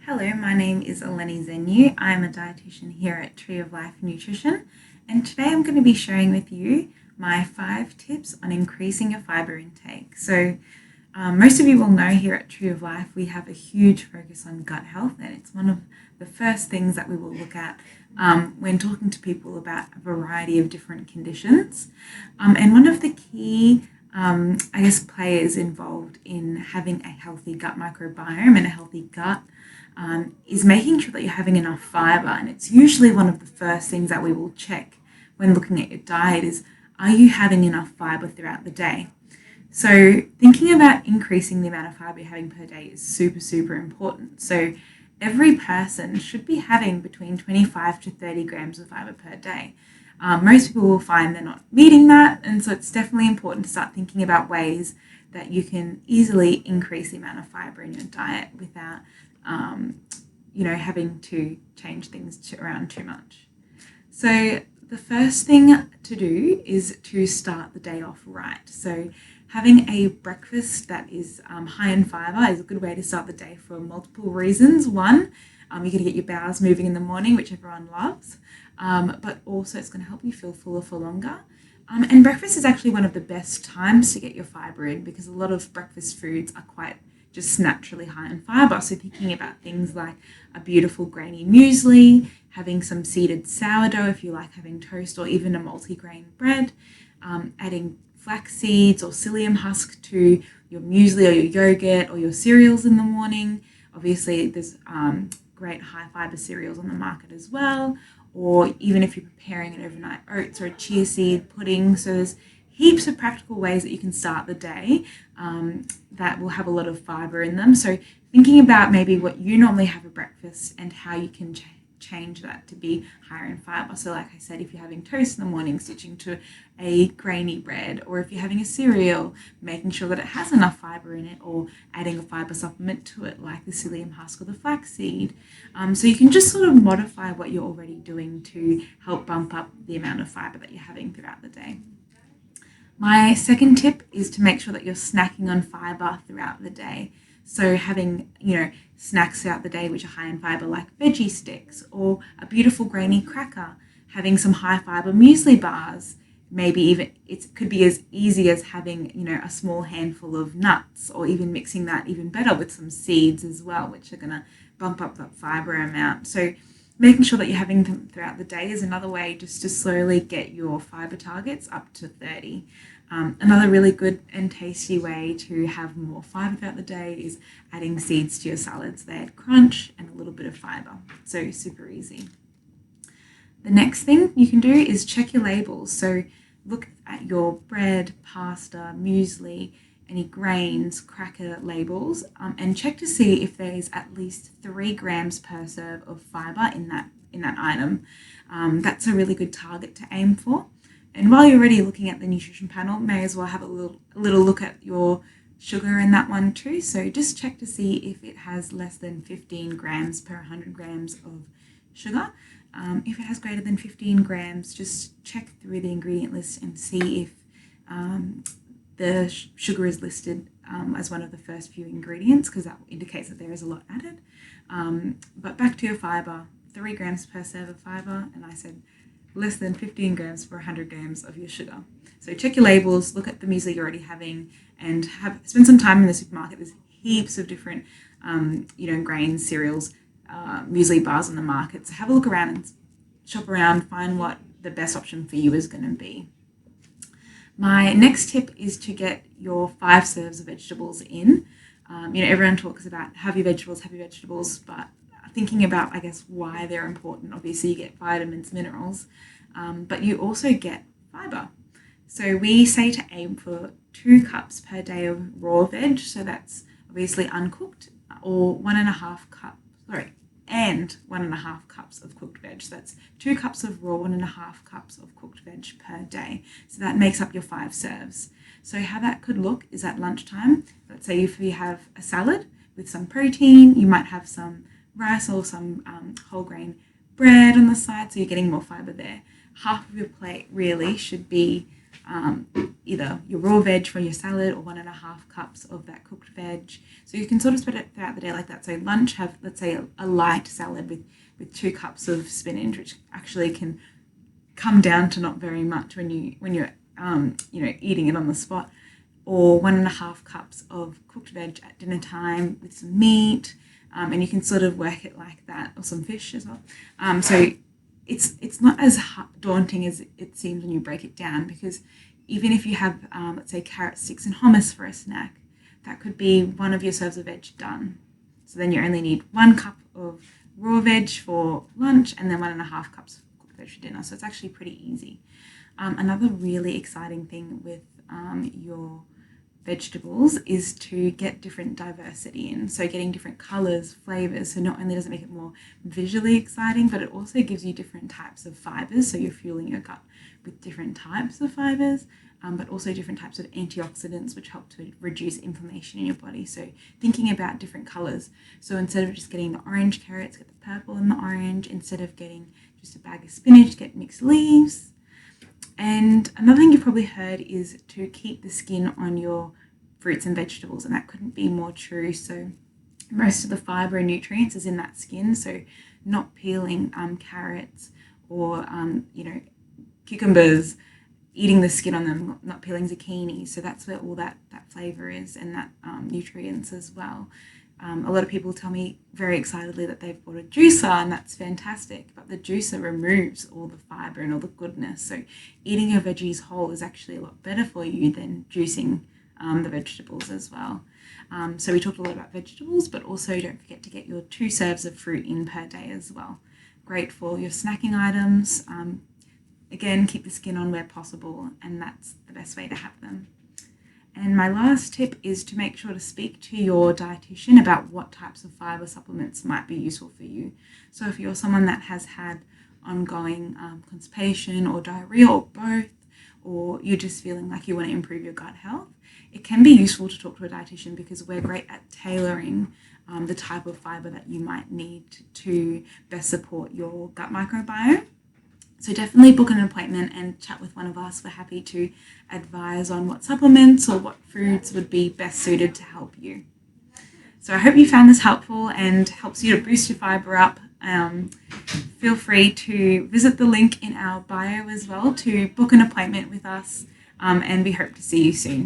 Hello, my name is Eleni Zenu. I'm a dietitian here at Tree of Life Nutrition, and today I'm going to be sharing with you my 5 tips on increasing your fibre intake. Most of you will know here at Tree of Life we have a huge focus on gut health, and it's one of the first things that we will look at when talking to people about a variety of different conditions. And one of the key players involved in having a healthy gut microbiome and a healthy gut is making sure that you're having enough fibre. And it's usually one of the first things that we will check when looking at your diet is, are you having enough fibre throughout the day? So thinking about increasing the amount of fibre you're having per day is super, super important. So every person should be having between 25 to 30 grams of fibre per day. Most people will find they're not meeting that, and so it's definitely important to start thinking about ways that you can easily increase the amount of fibre in your diet without having to change things around too much. So the first thing to do is to start the day off right. So having a breakfast that is high in fibre is a good way to start the day for multiple reasons. One, you're going to get your bowels moving in the morning, which everyone loves, but also it's going to help you feel fuller for longer. And breakfast is actually one of the best times to get your fibre in because a lot of breakfast foods are quite just naturally high in fibre. So thinking about things like a beautiful grainy muesli, having some seeded sourdough if you like having toast, or even a multi-grain bread, adding flax seeds or psyllium husk to your muesli or your yogurt or your cereals in the morning. Obviously, there's great high fibre cereals on the market as well, or even if you're preparing an overnight oats or a chia seed pudding. So there's heaps of practical ways that you can start the day that will have a lot of fibre in them. So thinking about maybe what you normally have for breakfast and how you can change that to be higher in fibre. So like I said, if you're having toast in the morning, switching to a grainy bread, or if you're having a cereal, making sure that it has enough fibre in it, or adding a fibre supplement to it like the psyllium husk or the flaxseed. So you can just sort of modify what you're already doing to help bump up the amount of fibre that you're having throughout the day. My second tip is to make sure that you're snacking on fibre throughout the day. So having, snacks throughout the day which are high in fibre like veggie sticks or a beautiful grainy cracker, having some high fibre muesli bars, maybe even it could be as easy as having, a small handful of nuts, or even mixing that even better with some seeds as well, which are going to bump up that fibre amount. So making sure that you're having them throughout the day is another way just to slowly get your fibre targets up to 30. Another really good and tasty way to have more fibre throughout the day is adding seeds to your salads. They add crunch and a little bit of fibre. So super easy. The next thing you can do is check your labels. So look at your bread, pasta, muesli, any grains, cracker labels, and check to see if there's at least 3 grams per serve of fibre in that item. That's a really good target to aim for. And while you're already looking at the nutrition panel, may as well have a little look at your sugar in that one too. So just check to see if it has less than 15 grams per 100 grams of sugar. If it has greater than 15 grams, just check through the ingredient list and see if the sugar is listed as one of the first few ingredients, because that indicates that there is a lot added. But back to your fibre, 3 grams per serve of fibre, and I said less than 15 grams per 100 grams of your sugar. So check your labels, look at the muesli you're already having, and spend some time in the supermarket. There's heaps of different, grains, cereals, muesli bars on the market. So have a look around and shop around, find what the best option for you is going to be. My next tip is to get your 5 serves of vegetables in. Everyone talks about have your vegetables, but thinking about, why they're important. Obviously, you get vitamins, minerals, but you also get fibre. So we say to aim for 2 cups per day of raw veg. So that's obviously uncooked, or 1.5 cups of cooked veg. So that's 2 cups of raw, 1.5 cups of cooked veg per day. So that makes up your 5 serves. So how that could look is at lunchtime. Let's say if you have a salad with some protein, you might have some rice or some whole grain bread on the side, so you're getting more fibre there. Half of your plate really should be either your raw veg from your salad or 1.5 cups of that cooked veg. So you can sort of spread it throughout the day like that. So lunch, have, let's say, a light salad with 2 cups of spinach, which actually can come down to not very much when you're eating it on the spot, or 1.5 cups of cooked veg at dinner time with some meat, and you can sort of work it like that, or some fish as well. So it's not as daunting as it seems when you break it down, because even if you have, let's say, carrot sticks and hummus for a snack, that could be one of your serves of veg done. So then you only need 1 cup of raw veg for lunch and then 1.5 cups of cooked veg for dinner. So it's actually pretty easy. Another really exciting thing with your vegetables is to get different diversity in. So getting different colors, flavors. So not only does it make it more visually exciting, but it also gives you different types of fibers. So you're fueling your gut with different types of fibers, but also different types of antioxidants, which help to reduce inflammation in your body. So thinking about different colors. So instead of just getting the orange carrots, get the purple and the orange. Instead of getting just a bag of spinach, get mixed leaves. And another thing you've probably heard is to keep the skin on your fruits and vegetables, and that couldn't be more true. So most of the fibre and nutrients is in that skin, so not peeling carrots or cucumbers, eating the skin on them, not peeling zucchini. So that's where all that flavour is, and that nutrients as well. A lot of people tell me very excitedly that they've bought a juicer, and that's fantastic, but the juicer removes all the fibre and all the goodness. So eating your veggies whole is actually a lot better for you than juicing the vegetables as well. So we talked a lot about vegetables, but also don't forget to get your 2 serves of fruit in per day as well. Great for your snacking items. Again, keep the skin on where possible, and that's the best way to have them. And my last tip is to make sure to speak to your dietitian about what types of fibre supplements might be useful for you. So if you're someone that has had ongoing constipation or diarrhea or both, or you're just feeling like you want to improve your gut health, it can be useful to talk to a dietitian, because we're great at tailoring the type of fibre that you might need to best support your gut microbiome. So definitely book an appointment and chat with one of us. We're happy to advise on what supplements or what foods would be best suited to help you. So I hope you found this helpful and helps you to boost your fibre up. Feel free to visit the link in our bio as well to book an appointment with us, and we hope to see you soon.